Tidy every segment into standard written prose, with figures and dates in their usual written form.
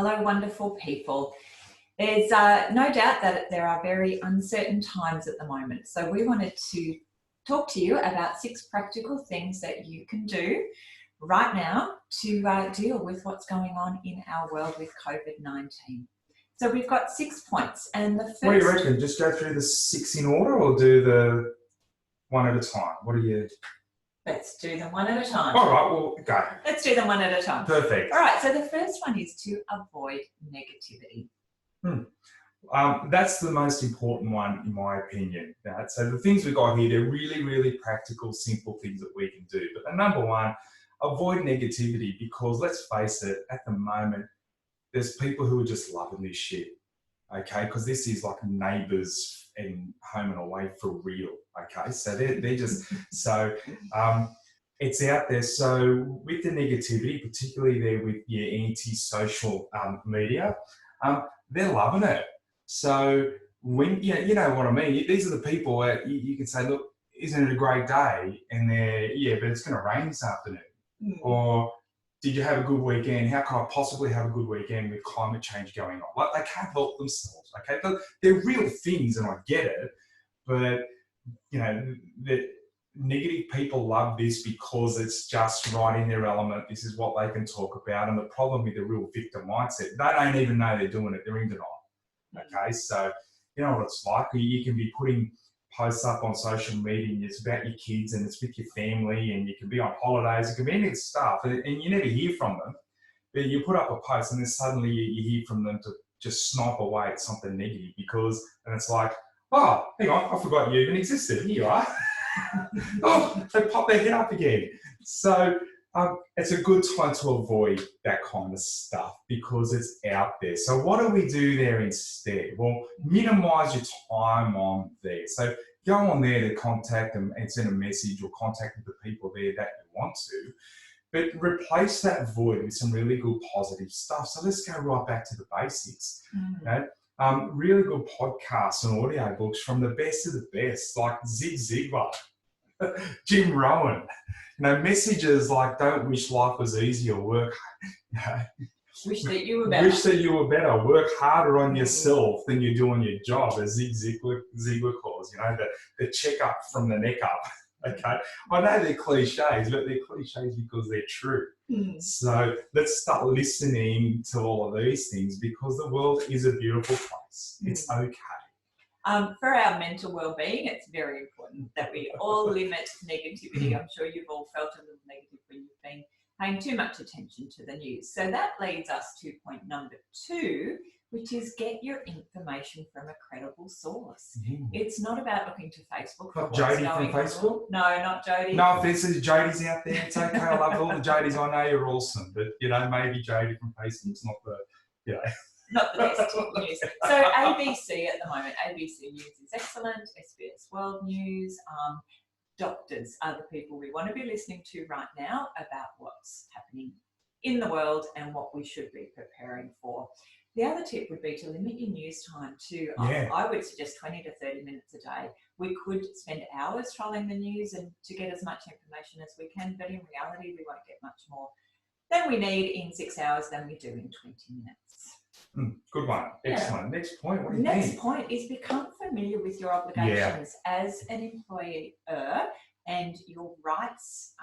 Hello, wonderful people. There's no doubt that there are very uncertain times at the moment. So we wanted to talk to you about 6 practical things that you can do right now to deal with what's going on in our world with COVID-19. So we've got 6 points, and the first... What do you reckon? Just go through the 6 in order, or do the one at a time? What do you... Let's do them one at a time. All right, well, go. Let's do them one at a time. Perfect. All right, so the first one is to avoid negativity. That's the most important one, in my opinion. Right? So the things we've got here, they're really, really practical, simple things that we can do. But the number one, avoid negativity, because let's face it, at the moment, there's people who are just loving this shit, okay? Because this is like neighbours and home and away for real, okay? So they're just, so it's out there. So with the negativity, particularly there with your anti-social media, they're loving it. So when, you know what I mean? These are the people where you can say, look, isn't it a great day? And they're, yeah, but it's going to rain this afternoon. Or, did you have a good weekend? How can I possibly have a good weekend with climate change going on? Like, they can't help themselves, okay? They're real things, and I get it, but, you know, the negative people love this because it's just right in their element. This is what they can talk about, and the problem with the real victim mindset, they don't even know they're doing it. They're in denial, okay? So, you know what it's like. You can be putting posts up on social media, and it's about your kids and it's with your family, and you can be on holidays, it can be any stuff, and you never hear from them, but you put up a post and then suddenly you hear from them to just snipe away at something negative, because, and it's like, oh, hang on, I forgot you even existed, here you are. Oh, they pop their head up again. So it's a good time to avoid that kind of stuff because it's out there. So what do we do there instead? Well, minimize your time on there. So go on there to contact them and send a message or contact with the people there that you want to, but replace that void with some really good positive stuff. So let's go right back to the basics. You know? Really good podcasts and audio books from the best of the best, like Zig Ziglar, Jim Rohn. You know, messages like "Don't wish life was easy" or "Work." You know, wish that you were better. Wish that you were better. Work harder on yourself than you do on your job, as Zig Ziglar calls. You know, the checkup from the neck up. Okay, I know they're cliches, but they're cliches because they're true. So let's start listening to all of these things, because the world is a beautiful place. It's okay. For our mental well-being, it's very important that we all limit negativity. I'm sure you've all felt a little negative when you've been paying too much attention to the news. So that leads us to point number 2, which is get your information from a credible source. It's not about looking to Facebook. Not Jody from Facebook? No, not Jody. No offense to Jodys out there. It's okay. I love all the Jodys. I know you're awesome. But, you know, maybe Jody from Facebook's not the, you know. Not the best news. So ABC at the moment, ABC News is excellent, SBS World News, doctors are the people we want to be listening to right now about what's happening in the world and what we should be preparing for. The other tip would be to limit your news time to, I would suggest 20 to 30 minutes a day. We could spend hours trolling the news and to get as much information as we can, but in reality, we won't get much more than we need in 6 hours than we do in 20 minutes. Good one. Excellent. Next point. What do you think? Next point is become familiar with your obligations as an employer and your rights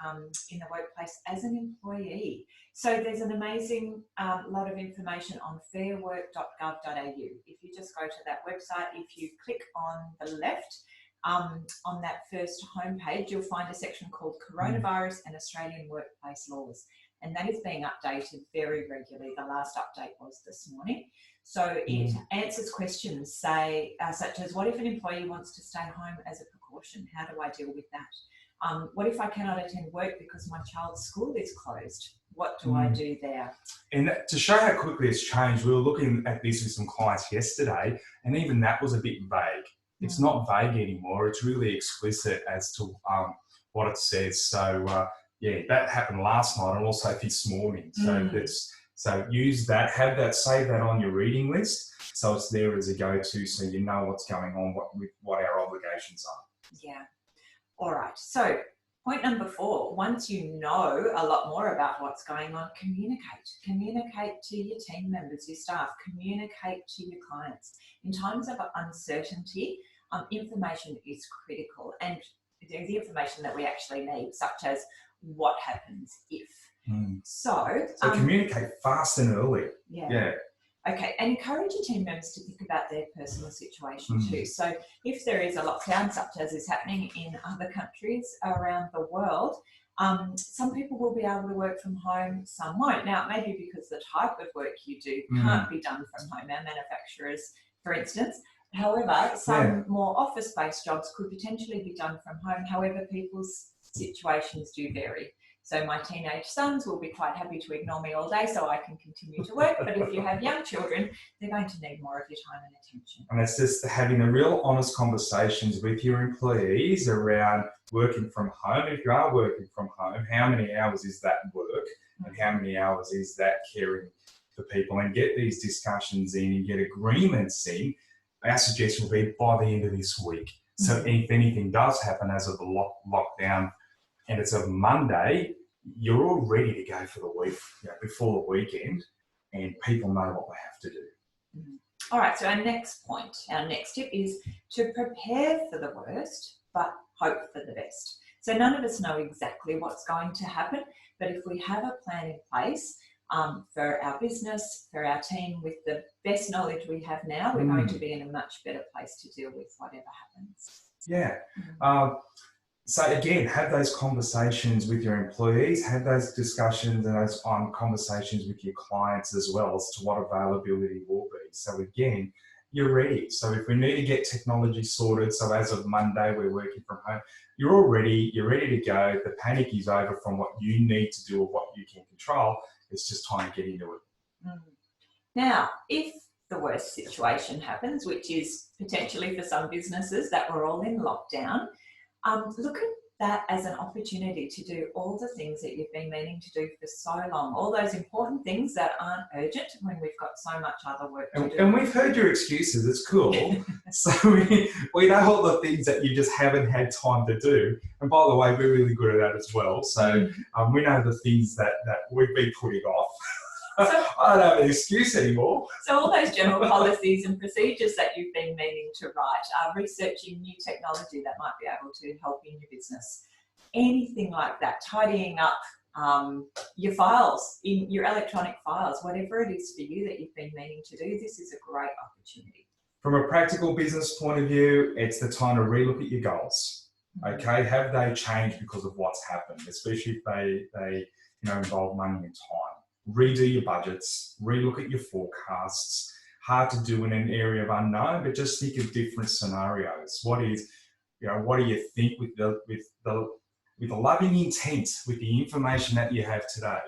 in the workplace as an employee. So there's an amazing lot of information on fairwork.gov.au. If you just go to that website, if you click on the left, on that first homepage, you'll find a section called Coronavirus and Australian Workplace Laws. And that is being updated very regularly. The last update was this morning. So it answers questions, say, such as, what if an employee wants to stay home as a precaution? How do I deal with that? What if I cannot attend work because my child's school is closed? What do I do there? And to show how quickly it's changed, we were looking at this with some clients yesterday, and even that was a bit vague. It's not vague anymore. It's really explicit as to what it says. So, yeah, that happened last night and also this morning. So so use that, have that, save that on your reading list, so it's there as a go-to, so you know what's going on, what our obligations are. Yeah. All right. So Point number 4, once you know a lot more about what's going on, communicate. Communicate to your team members, your staff, communicate to your clients. In times of uncertainty, information is critical, and the information that we actually need, such as what happens if. So communicate fast and early. Yeah. Okay, and encourage your team members to think about their personal situation too. So if there is a lockdown, such as is happening in other countries around the world, some people will be able to work from home, some won't. Now, it may be because the type of work you do can't be done from home, our manufacturers, for instance. However, some more office-based jobs could potentially be done from home. However, people's situations do vary. So my teenage sons will be quite happy to ignore me all day so I can continue to work. But if you have young children, they're going to need more of your time and attention. And it's just having a real honest conversations with your employees around working from home. If you are working from home, how many hours is that work and how many hours is that caring for people, and get these discussions in and get agreements in. Our suggestion will be by the end of this week. So if anything does happen as of the lockdown, and it's a Monday, you're all ready to go for the week, before the weekend, and people know what they have to do. All right, so our next point, our next tip is to prepare for the worst, but hope for the best. So none of us know exactly what's going to happen, but if we have a plan in place for our business, for our team, with the best knowledge we have now, we're going to be in a much better place to deal with whatever happens. Yeah. So again, have those conversations with your employees, have those discussions and those conversations with your clients as well as to what availability will be. So again, you're ready. So if we need to get technology sorted, so as of Monday, we're working from home, you're all ready, you're ready to go. The panic is over from what you need to do or what you can control. It's just time to get into it. Now, if the worst situation happens, which is potentially for some businesses that we're all in lockdown, look at that as an opportunity to do all the things that you've been meaning to do for so long, all those important things that aren't urgent when we've got so much other work to do. And we've heard your excuses, it's cool. So we know all the things that you just haven't had time to do. And by the way, we're really good at that as well. So we know the things that we've been putting off. So, I don't have an excuse anymore. So all those general policies and procedures that you've been meaning to write, researching new technology that might be able to help in your business, anything like that, tidying up your files, in your electronic files, whatever it is for you that you've been meaning to do, this is a great opportunity. From a practical business point of view, it's the time to relook at your goals. Okay, have they changed because of what's happened, especially if they involve money and time. Redo your budgets, relook at your forecasts. Hard to do in an area of unknown, but just think of different scenarios. What do you think with the loving intent, with the information that you have today?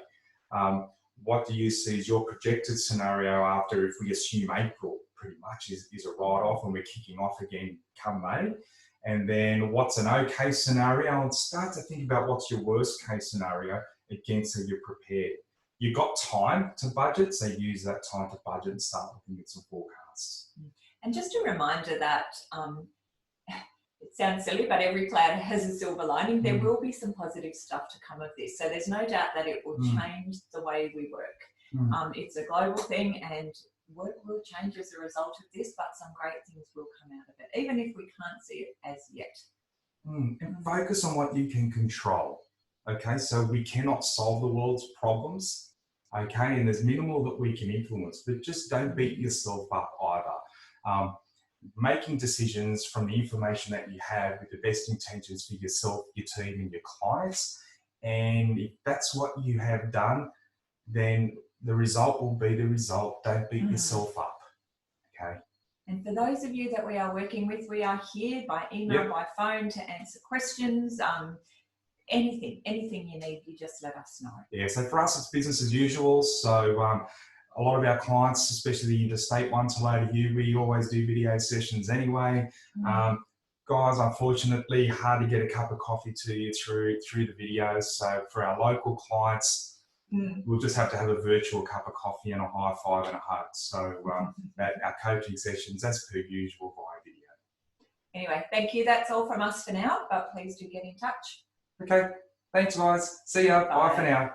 What do you see as your projected scenario after, if we assume April pretty much is a write-off and we're kicking off again come May? And then what's an okay scenario? And start to think about what's your worst case scenario again, so you're prepared. You've got time to budget, so use that time to budget and start looking at some forecasts. And just a reminder that it sounds silly, but every cloud has a silver lining. There will be some positive stuff to come of this. So there's no doubt that it will change the way we work. It's a global thing, and work will change as a result of this, but some great things will come out of it, even if we can't see it as yet. And focus on what you can control. Okay, so we cannot solve the world's problems. Okay, and there's minimal that we can influence, but just don't beat yourself up either. Making decisions from the information that you have with the best intentions for yourself, your team, and your clients. And if that's what you have done, then the result will be the result. Don't beat yourself up. Okay. And for those of you that we are working with, we are here by email, by phone to answer questions. Anything you need, you just let us know. Yeah, so for us, it's business as usual. So a lot of our clients, especially the interstate ones, hello to you, we always do video sessions anyway. Guys, unfortunately, hard to get a cup of coffee to you through the videos. So for our local clients, we'll just have to have a virtual cup of coffee and a high five and a hug. So our coaching sessions, as per usual, via video. Anyway, thank you. That's all from us for now, but please do get in touch. Okay, thanks guys. See ya. Bye for Bye. now.